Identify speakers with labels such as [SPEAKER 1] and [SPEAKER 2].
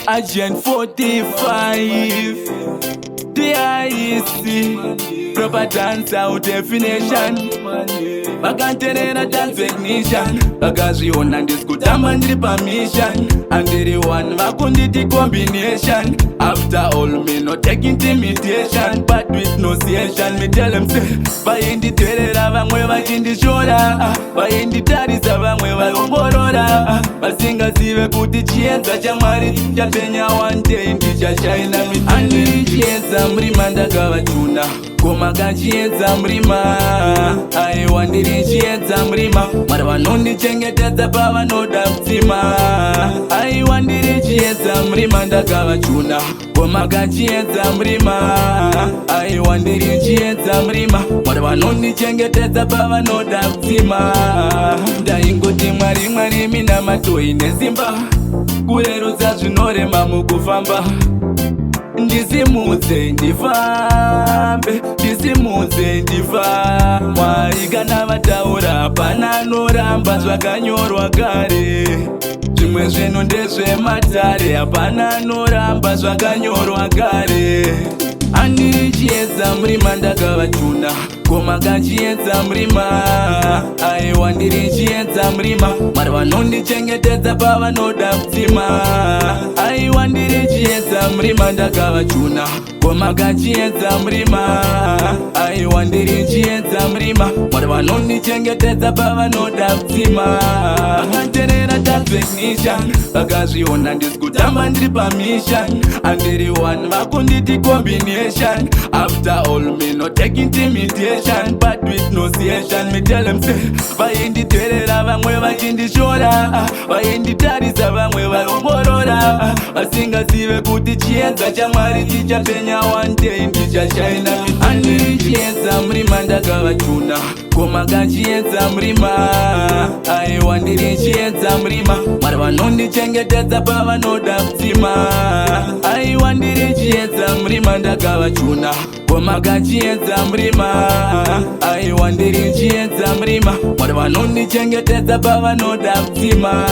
[SPEAKER 1] Agent 45, DIC, proper dance out definition. Vakanterera dance technician, vakazviona ndisikutamba ndiri permission. Andiri one vakunditi combination. After all me no take intimidation, but with negotiation me tell them say vainditerera vamwe vachindishora, vainditarisa vamwe vaomborora, vasingazive kuti chiedza chamwari chichapenya one day ndichashaina. Andiri chiedza murima ndakavachuna, koma kachiedza murima, aiwa ndiri chiedza murima, mwari vanondichengetedza pavanoda kutsima. Aiwa ndiri chiedza murima ndakavachuna, koma kachiedza murima, aiwa ndiri chiedza murima, mwari vanondichengetedza pavanoda kutsima. Ndaingoti mwari mwari mina matoi nesimba, kurerutsa zvinorema mukufamba. Ndisimudze ndifambe, ndisimudze ndifa. Mwari kana vataura pana anoramba, zvakanyorwa kare. Zvimwe zvinhu ndezvematare, hapana anoramba, zvakanyorwa kare. Andiri chiedza murima ndakavachuna, koma kachiedza murima, aiwa ndiri chiedza murima, mwari vanondichengetedza pavanoda kutsima. Aiwa ndiri chiedza murima ndakavachuna, koma kachiedza murima, aiwa ndiri chiedza murima, mwari vanondichengetedza pavanoda kutsima. Vakanterera technician, vakazviona ndisikutamba ndiri permission. Andiri one vakunditi combination. After all me no take intimidation, but with negotiation me tell them say vainditerera vamwe vachindishora, vainditarisa vamwe vaomborora, vasingazive kuti chiedza chamwari chichapenya one day ndichashaina. Andiri chiedza murima ndakavachuna, koma kachiedza murima, aiwa ndiri chiedza murima, mwari vanondichengetedza pavanoda kutsima. Aiwa ndiri chiedza murima ndakavachuna, koma kachiedza murima, aiwa ndiri chiedza murima, mwari vanondichengetedza pavanoda kutsima.